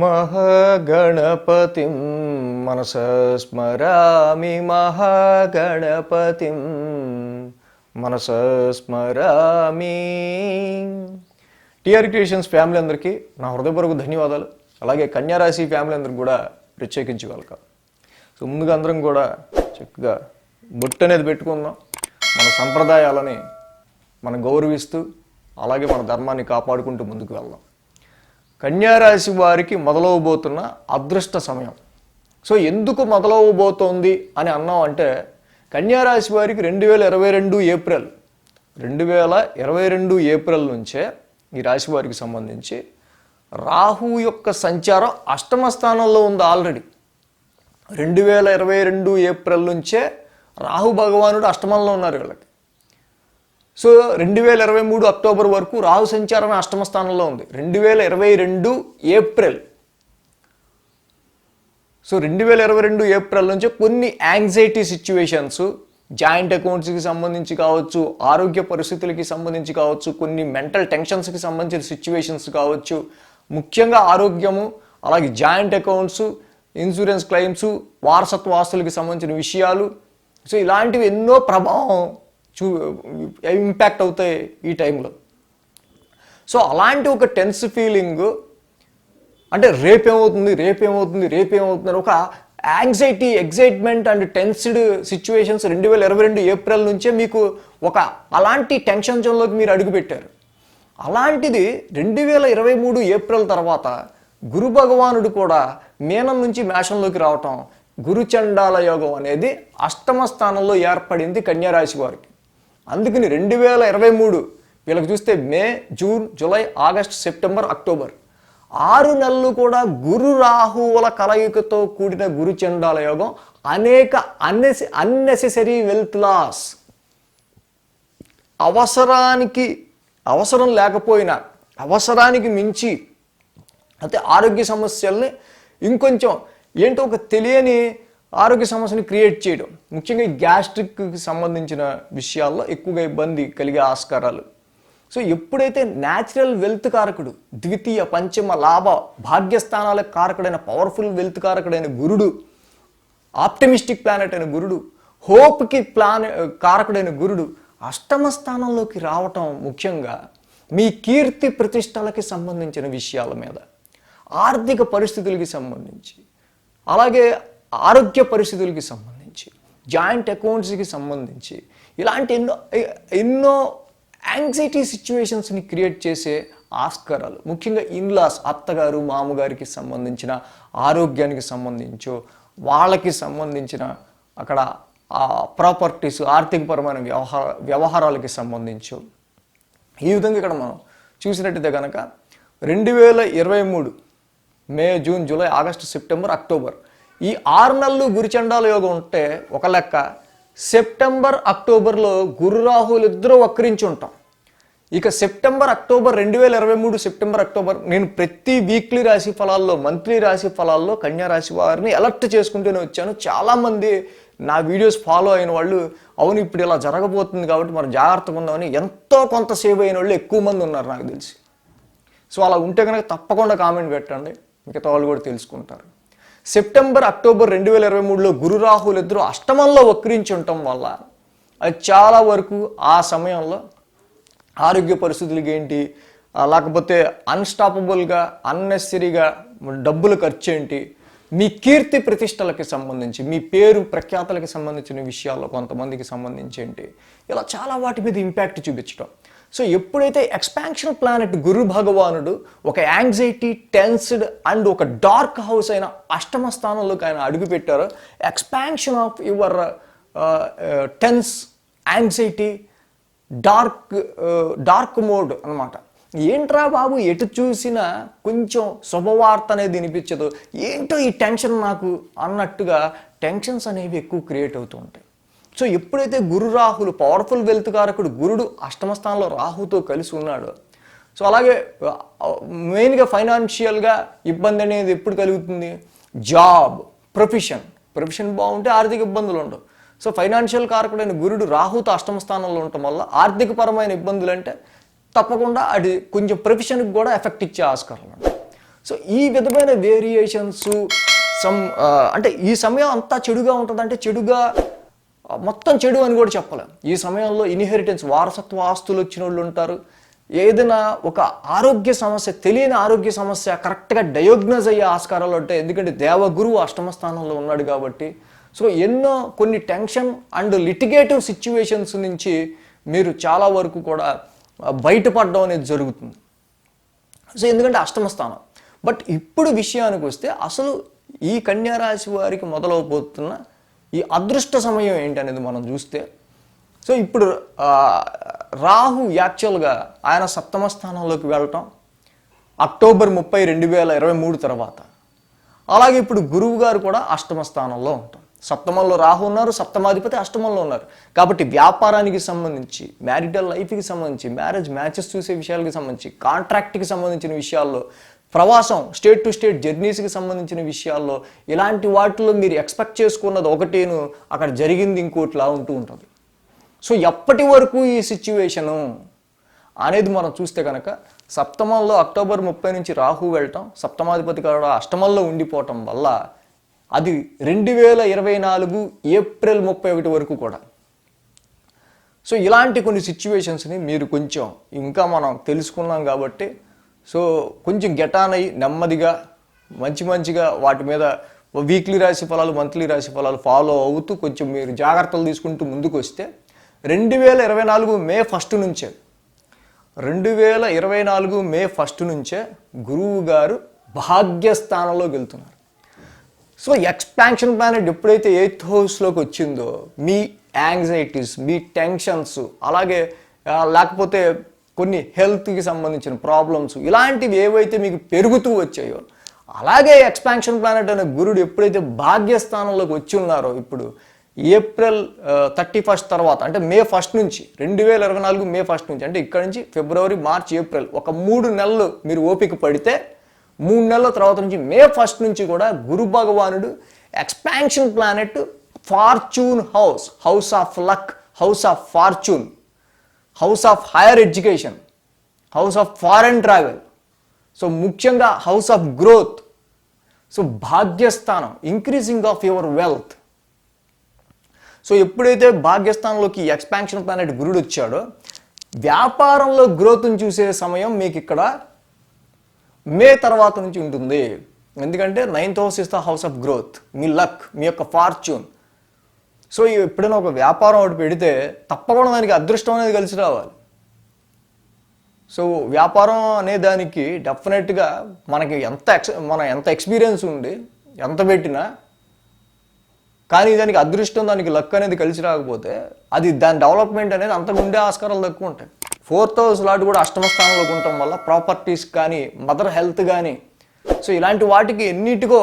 మహాగణపతిం మనసా స్మరామి మహాగణపతిం మనసా స్మరామి. TR creations family అందరికీ నా హృదయపూర్వక ధన్యవాదాలు. అలాగే కన్యారాశి ఫ్యామిలీ అందరికి కూడా ప్రత్యేకించి వెల్కమ్. సో ముందుగా అందరం కూడా చక్కగా బొట్టు అనేది పెట్టుకుందాం. మన సంప్రదాయాలని మనం గౌరవిస్తూ అలాగే మన ధర్మాన్ని కాపాడుకుంటూ ముందుకు వెళ్దాం. కన్యారాశి వారికి మొదలవబోతున్న అదృష్ట సమయం. సో ఎందుకు మొదలవబోతోంది అని అన్నాం అంటే, కన్యారాశి వారికి 2022 ఏప్రిల్ నుంచే ఈ రాశి వారికి సంబంధించి రాహు యొక్క సంచారం అష్టమ స్థానంలో ఉంది. ఆల్రెడీ 2022 ఏప్రిల్ నుంచే రాహు భగవానుడు అష్టమంలో ఉన్నారు వీళ్ళకి. సో 2023 అక్టోబర్ వరకు రాహు సంచారం అష్టమ స్థానంలో ఉంది. 2022 ఏప్రిల్ సో 2022 ఏప్రిల్ నుంచి కొన్ని యాంగ్జైటీ సిచ్యువేషన్స్, జాయింట్ అకౌంట్స్కి సంబంధించి కావచ్చు, ఆరోగ్య పరిస్థితులకి సంబంధించి కావచ్చు, కొన్ని మెంటల్ టెన్షన్స్కి సంబంధించిన సిచ్యువేషన్స్ కావచ్చు, ముఖ్యంగా ఆరోగ్యము, అలాగే జాయింట్ అకౌంట్స్, ఇన్సూరెన్స్ క్లెయిమ్స్, వారసత్వ ఆస్తులకి సంబంధించిన విషయాలు, సో ఇలాంటివి ఎన్నో ప్రభావం ఇంపాక్ట్ అవుతాయి ఈ టైంలో. సో అలాంటి ఒక టెన్స్ ఫీలింగ్, అంటే రేపేమవుతుంది అని ఒక anxiety, excitement and tensed situations 2022 April నుంచే మీకు ఒక అలాంటి టెన్షన్ జోన్లోకి మీరు అడుగుపెట్టారు. అలాంటిది 2023 ఏప్రిల్ తర్వాత గురు భగవానుడు కూడా మీనం నుంచి మేషంలోకి రావటం, గురుచండాల యోగం అనేది అష్టమ స్థానంలో ఏర్పడింది కన్యారాశి వారికి. అందుకని 2023 వీళ్ళకి చూస్తే May, June, July, August, September, October 6 నెలలు కూడా గురు రాహువుల కలయికతో కూడిన గురుచండాల యోగం, అనేక అన్నెసెసరీ వెల్త్ లాస్, అవసరం లేకపోయినా అవసరానికి మించి అయితే ఆరోగ్య సమస్యల్ని ఇంకొంచెం ఏంటో ఒక తెలియని ఆరోగ్య సమస్యని క్రియేట్ చేయడం, ముఖ్యంగా గ్యాస్ట్రిక్కి సంబంధించిన విషయాల్లో ఎక్కువగా ఇబ్బంది కలిగే ఆస్కారాలు. సో ఎప్పుడైతే న్యాచురల్ వెల్త్ కారకుడు, ద్వితీయ, పంచమ, లాభ, భాగ్యస్థానాలకు కారకుడైన పవర్ఫుల్ వెల్త్ కారకుడైన గురుడు, ఆప్టమిస్టిక్ ప్లానెట్ అయిన గురుడు, హోప్కి కారకుడైన గురుడు అష్టమ స్థానంలోకి రావటం, ముఖ్యంగా మీ కీర్తి ప్రతిష్టలకి సంబంధించిన విషయాల మీద, ఆర్థిక పరిస్థితులకి సంబంధించి, అలాగే ఆరోగ్య పరిస్థితులకి సంబంధించి, జాయింట్ అకౌంట్స్కి సంబంధించి, ఇలాంటి ఎన్నో యాంగ్జైటీ సిచ్యువేషన్స్ని క్రియేట్ చేసే ఆస్కారాలు, ముఖ్యంగా ఇన్లాస్, అత్తగారు, మామగారికి సంబంధించిన ఆరోగ్యానికి సంబంధించో, వాళ్ళకి సంబంధించిన అక్కడ ప్రాపర్టీస్, ఆర్థికపరమైన వ్యవహారాలకి సంబంధించో, ఈ విధంగా ఇక్కడ మనం చూసినట్టయితే కనుక 2023 May, June, July, August, September, October ఈ 6 నెలలు గురుచండాల యోగం ఉంటే ఒక లెక్క. సెప్టెంబర్, అక్టోబర్లో గురు రాహువులు ఇద్దరూ వక్రించి ఉంటాం. ఇక సెప్టెంబర్, అక్టోబర్ 2023 సెప్టెంబర్, అక్టోబర్ నేను ప్రతి వీక్లీ రాశి ఫలాల్లో, మంత్లీ రాశి ఫలాల్లో కన్యారాశి వారిని అలర్ట్ చేసుకుంటూనే వచ్చాను. చాలామంది నా వీడియోస్ ఫాలో అయిన వాళ్ళు, అవును ఇప్పుడు ఇలా జరగబోతుంది కాబట్టి మనం జాగ్రత్తగా ఉందామని ఎంతో కొంత సేవ్ అయిన వాళ్ళు ఎక్కువ మంది ఉన్నారు నాకు తెలిసి. సో అలా ఉంటే కనుక తప్పకుండా కామెంట్ పెట్టండి, మిగతా వాళ్ళు కూడా తెలుసుకుంటారు. సెప్టెంబర్, అక్టోబర్ 2023లో గురు రాహువులు ఇద్దరు అష్టమంలో వక్రించి ఉండటం వల్ల అది చాలా వరకు ఆ సమయంలో ఆరోగ్య పరిస్థితులకి ఏంటి, లేకపోతే అన్స్టాపబుల్గా, అన్నెసరీగా డబ్బుల ఖర్చు ఏంటి, మీ కీర్తి ప్రతిష్టలకి సంబంధించి, మీ పేరు ప్రఖ్యాతలకి సంబంధించిన విషయాల్లో కొంతమందికి సంబంధించి ఏంటి, ఇలా చాలా వాటి మీద ఇంపాక్ట్ చూపించడం. సో ఎప్పుడైతే ఎక్స్పాన్షన్ ప్లానెట్ గురు భగవానుడు ఒక యాంగ్జైటీ, టెన్స్డ్ అండ్ ఒక డార్క్ హౌస్ అయిన అష్టమ స్థానంలోకి ఆయన అడుగుపెట్టారో, expansion of your tense, anxiety, dark mode అనమాట. ఏంట్రా బాబు ఎటు చూసినా కొంచెం శుభవార్త అనేది వినిపించదు, ఏంటో ఈ టెన్షన్ నాకు అన్నట్టుగా టెన్షన్స్ అనేవి ఎక్కువ క్రియేట్ అవుతూ ఉంటాయి. సో ఎప్పుడైతే గురు రాహులు, పవర్ఫుల్ వెల్త్ కారకుడు గురుడు అష్టమ స్థానంలో రాహుతో కలిసి ఉన్నాడో, సో అలాగే మెయిన్గా ఫైనాన్షియల్గా ఇబ్బంది అనేది ఎప్పుడు కలుగుతుంది, జాబ్, ప్రొఫెషన్ బాగుంటే ఆర్థిక ఇబ్బందులు ఉండవు. సో ఫైనాన్షియల్ కారకుడైన గురుడు రాహుతో అష్టమ స్థానంలో ఉండటం వల్ల ఆర్థికపరమైన ఇబ్బందులు అంటే తప్పకుండా అది కొంచెం ప్రొఫెషన్కి కూడా ఎఫెక్ట్ ఇచ్చే ఆస్కారం ఉంది. సో ఈ విధమైన వేరియేషన్స్ అంటే ఈ సమయం అంతా చెడుగా ఉంటుంది అంటే చెడుగా మొత్తం చెడు అని కూడా చెప్పలేం. ఈ సమయంలో ఇన్హెరిటెన్స్ వారసత్వ ఆస్తులు వచ్చిన వాళ్ళు ఉంటారు. ఏదైనా ఒక ఆరోగ్య సమస్య, తెలియని ఆరోగ్య సమస్య కరెక్ట్గా డయాగ్నోజ్ అయ్యే ఆస్కారాలు ఉంటాయి. ఎందుకంటే దేవగురువు అష్టమ స్థానంలో ఉన్నాడు కాబట్టి. సో కొన్ని టెన్షన్ అండ్ లిటిగేటివ్ సిచ్యువేషన్స్ నుంచి మీరు చాలా వరకు కూడా బయటపడడం అనేది జరుగుతుంది. సో ఎందుకంటే అష్టమ స్థానం. బట్ ఇప్పుడు విషయానికి వస్తే అసలు ఈ కన్యా రాశి వారికి మొదలవబోతున్న ఈ అదృష్ట సమయం ఏంటి అనేది మనం చూస్తే, సో ఇప్పుడు రాహు యాక్చువల్గా ఆయన సప్తమ స్థానంలోకి వెళ్ళటం అక్టోబర్ 30, 2023 తర్వాత. అలాగే ఇప్పుడు గురువు గారు కూడా అష్టమ స్థానంలో ఉంటాం. సప్తమంలో రాహు ఉన్నారు, సప్తమాధిపతి అష్టమంలో ఉన్నారు. కాబట్టి వ్యాపారానికి సంబంధించి, మ్యారిటల్ లైఫ్కి సంబంధించి, మ్యారేజ్ మ్యాచెస్ చూసే విషయాలకి సంబంధించి, కాంట్రాక్ట్కి సంబంధించిన విషయాల్లో, ప్రవాసం స్టేట్ టు స్టేట్ జర్నీస్కి సంబంధించిన విషయాల్లో, ఇలాంటి వాటిలో మీరు ఎక్స్పెక్ట్ చేసుకున్నది ఒకటేను, అక్కడ జరిగింది ఇంకోటిలా ఉంటూ ఉంటుంది. సో ఎప్పటి వరకు ఈ సిచ్యువేషను అనేది మనం చూస్తే కనుక సప్తమంలో అక్టోబర్ 30 నుంచి రాహు వెళ్ళటం, సప్తమాధిపతి కూడా అష్టమంలో ఉండిపోవటం వల్ల అది 2024 ఏప్రిల్ 31 వరకు కూడా. సో ఇలాంటి కొన్ని సిచ్యువేషన్స్ని మీరు కొంచెం ఇంకా మనం తెలుసుకున్నాం కాబట్టి సో కొంచెం గెటాన్ అయ్యి నెమ్మదిగా మంచిగా వాటి మీద వీక్లీ రాశి ఫలాలు, మంత్లీ రాశి ఫలాలు ఫాలో అవుతూ కొంచెం మీరు జాగ్రత్తలు తీసుకుంటూ ముందుకు వస్తే 2024 మే 1 నుంచే 2024 మే 1 నుంచే గురువు గారు భాగ్యస్థానంలోకి వెళ్తున్నారు. సో ఎక్స్పాన్షన్ ప్లానెట్ ఎప్పుడైతే 8th హౌస్లోకి వచ్చిందో మీ యాంగ్జైటీస్, మీ టెన్షన్స్, అలాగే లేకపోతే కొన్ని హెల్త్కి సంబంధించిన ప్రాబ్లమ్స్ ఇలాంటివి ఏవైతే మీకు పెరుగుతూ వచ్చాయో, అలాగే ఎక్స్పాన్షన్ ప్లానెట్ అనే గురుడు ఎప్పుడైతే భాగ్యస్థానంలోకి వచ్చి ఉన్నారో ఇప్పుడు ఏప్రిల్ 31 తర్వాత అంటే మే 1 నుంచి 2024 మే 1 నుంచి అంటే ఇక్కడ నుంచి ఫిబ్రవరి, మార్చ్, ఏప్రిల్ ఒక 3 నెలలు మీరు ఓపిక పడితే 3 నెలల తర్వాత నుంచి మే 1 నుంచి కూడా గురు భగవానుడు expansion planet fortune house, house of luck, house of fortune, house of higher education, house of foreign travel, so ముఖ్యంగా హౌస్ ఆఫ్ గ్రోత్, సో భాగ్యస్థానం, increasing of your wealth. So ఎప్పుడైతే భాగ్యస్థానంలోకి ఎక్స్పాన్షన్ ప్లానెట్ గురుడు వచ్చాడో వ్యాపారంలో గ్రోత్ని చూసే సమయం మీకు ఇక్కడ మే తర్వాత నుంచి ఉంటుంది. ఎందుకంటే 9th house is the house of growth, మీ లక్, మీ యొక్క ఫార్చ్యూన్. సో ఎప్పుడైనా ఒక వ్యాపారం ఒకటి పెడితే తప్పకుండా దానికి అదృష్టం అనేది కలిసి రావాలి. సో వ్యాపారం అనే దానికి డెఫినెట్గా మనకి ఎంత ఎక్స్పీరియన్స్ ఉండి ఎంత పెట్టినా కానీ దానికి అదృష్టం, దానికి లక్ అనేది కలిసి రాకపోతే అది దాని డెవలప్మెంట్ అనేది అంతకు ఉండే ఆస్కారాలు తక్కువ ఉంటాయి. 4th హౌస్ లాంటి కూడా అష్టమ స్థానంలోకి ఉండటం వల్ల ప్రాపర్టీస్ కానీ, మదర్ హెల్త్ కానీ, సో ఇలాంటి వాటికి ఎన్నిటికో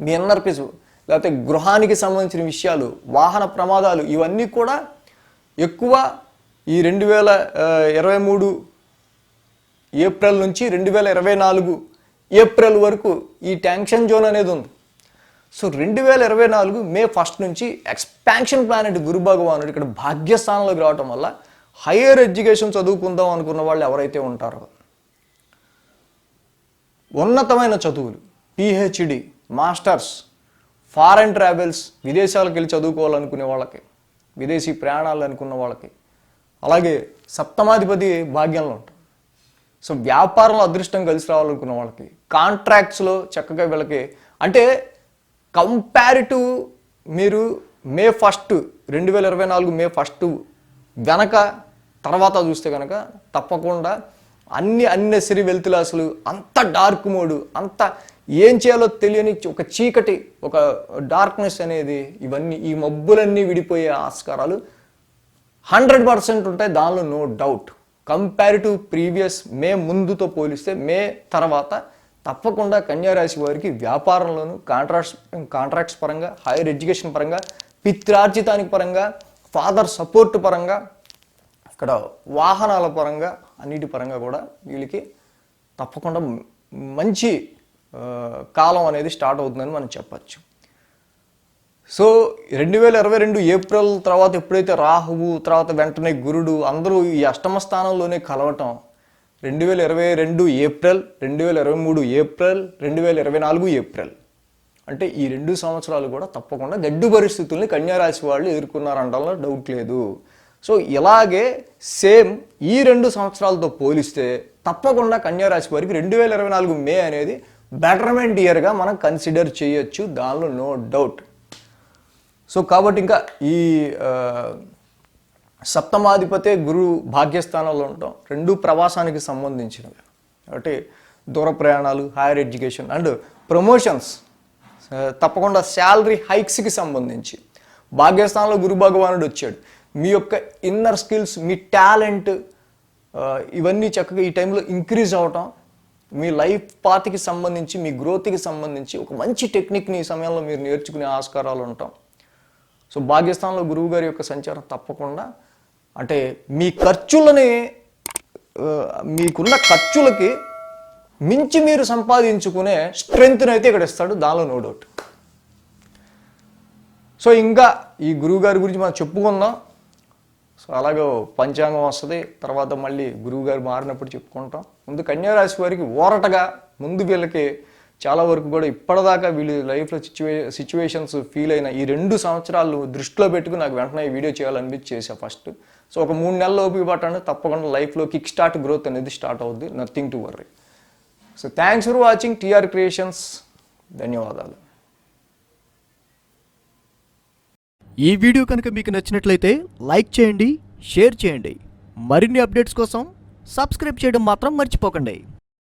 మీ ఇన్నర్ పీస్, లేకపోతే గృహానికి సంబంధించిన విషయాలు, వాహన ప్రమాదాలు, ఇవన్నీ కూడా ఎక్కువ ఈ 2023 ఏప్రిల్ నుంచి 2024 ఏప్రిల్ వరకు ఈ టెన్షన్ జోన్ అనేది ఉంది. సో 2024 మే 1 నుంచి ఎక్స్పాన్షన్ ప్లానెట్ గురు భగవానుడు ఇక్కడ భాగ్యస్థానంలోకి రావటం వల్ల హైయర్ ఎడ్యుకేషన్ చదువుకుందాం అనుకున్న వాళ్ళు ఎవరైతే ఉంటారో, ఉన్నతమైన చదువులు, పిహెచ్డి, మాస్టర్స్, ఫారెన్ ట్రావెల్స్, విదేశాలకు వెళ్ళి చదువుకోవాలనుకునే వాళ్ళకి, విదేశీ ప్రయాణాలు అనుకున్న వాళ్ళకి, అలాగే సప్తమాధిపతి భాగ్యంలో ఉంటాం. సో వ్యాపారంలో అదృష్టం కలిసి రావాలనుకున్న వాళ్ళకి, కాంట్రాక్ట్స్లో చక్కగా వీళ్ళకి అంటే కంపారిటివ్ మీరు మే 1 2024 మే 1 వెనక తర్వాత చూస్తే కనుక తప్పకుండా అన్నెసరీ వెల్త్ లాసులు, అంత డార్క్ మోడు, అంత ఏం చేయాలో తెలియని ఒక చీకటి, ఒక డార్క్నెస్ అనేది, ఇవన్నీ ఈ మబ్బులన్నీ విడిపోయే ఆస్కారాలు 100% ఉంటాయి. దానిలో నో డౌట్. కంపారిటివ్ ప్రీవియస్ మే ముందుతో పోలిస్తే మే తర్వాత తప్పకుండా కన్యారాశి వారికి వ్యాపారంలోను, కాంట్రాక్ట్స్ పరంగా, హైయర్ ఎడ్యుకేషన్ పరంగా, పిత్రార్జితానికి పరంగా, ఫాదర్ సపోర్ట్ పరంగా, ఇక్కడ వాహనాల పరంగా, అన్నిటి పరంగా కూడా వీళ్ళకి తప్పకుండా మంచి కాలం అనేది స్టార్ట్ అవుతుందని మనం చెప్పచ్చు. సో 2022 ఏప్రిల్ తర్వాత ఎప్పుడైతే రాహువు, తర్వాత వెంటనే గురుడు అందరూ ఈ అష్టమ స్థానంలోనే కలవటం, 2022 ఏప్రిల్, 2023 ఏప్రిల్, 2024 ఏప్రిల్. అంటే ఈ 2 సంవత్సరాలు కూడా తప్పకుండా గడ్డు పరిస్థితుల్ని కన్యారాశి వాళ్ళు ఎదుర్కొన్నారంటంలో డౌట్ లేదు. సో ఇలాగే సేమ్ ఈ 2 సంవత్సరాలతో పోలిస్తే తప్పకుండా కన్యారాశి వారికి 2024 మే అనేది బెటర్మెంట్ ఇయర్గా మనం కన్సిడర్ చేయొచ్చు, దానిలో నో డౌట్. సో కాబట్టి ఇంకా ఈ సప్తమాధిపతే గురు భాగ్యస్థానంలో ఉంటాం, 2 ప్రవాసానికి సంబంధించినవి. కాబట్టి దూర ప్రయాణాలు, హైయర్ ఎడ్యుకేషన్ అండ్ ప్రమోషన్స్, తప్పకుండా శాలరీ హైక్స్కి సంబంధించి భాగ్యస్థానంలో గురు భగవానుడు వచ్చాడు. మీ యొక్క ఇన్నర్ స్కిల్స్, మీ టాలెంట్, ఇవన్నీ చక్కగా ఈ టైంలో ఇంక్రీజ్ అవటం, మీ లైఫ్ పాత్కి సంబంధించి, మీ గ్రోత్కి సంబంధించి ఒక మంచి టెక్నిక్ని ఈ సమయంలో మీరు నేర్చుకునే ఆస్కారాలు ఉంటాం. సో భాగ్యస్థానంలో గురువు గారి యొక్క సంచారం తప్పకుండా అంటే మీ ఖర్చులని, మీకున్న ఖర్చులకి మించి మీరు సంపాదించుకునే స్ట్రెంగ్త్ని అయితే ఇక్కడ ఇస్తాడు, దానిలో నో డౌట్. సో ఇంకా ఈ గురువు గారి గురించి మనం చెప్పుకుందాం. సో అలాగే పంచాంగం వస్తుంది, తర్వాత మళ్ళీ గురువు గారు మారినప్పుడు చెప్పుకుంటాం. ముందు కన్యారాశి వారికి ఊరటగా ముందు వీళ్ళకి చాలా వరకు కూడా ఇప్పటిదాకా వీళ్ళు లైఫ్లో సిచ్యువేషన్స్ ఫీల్ అయిన ఈ 2 సంవత్సరాలు దృష్టిలో పెట్టుకుని నాకు వెంటనే ఈ వీడియో చేయాలనిపించి చేసా ఫస్ట్. సో ఒక 3 నెలలు ఓపిక పట్టండి, తప్పకుండా లైఫ్లో కిక్ స్టార్ట్ గ్రోత్ అనేది స్టార్ట్ అవుద్ది, nothing to worry. So thanks for watching TR creations. ధన్యవాదాలు. ఈ వీడియో కనుక మీకు నచ్చినట్లయితే లైక్ చేయండి, షేర్ చేయండి. మరిన్ని అప్డేట్స్ కోసం సబ్స్క్రైబ్ చేయడం మాత్రం మర్చిపోకండి.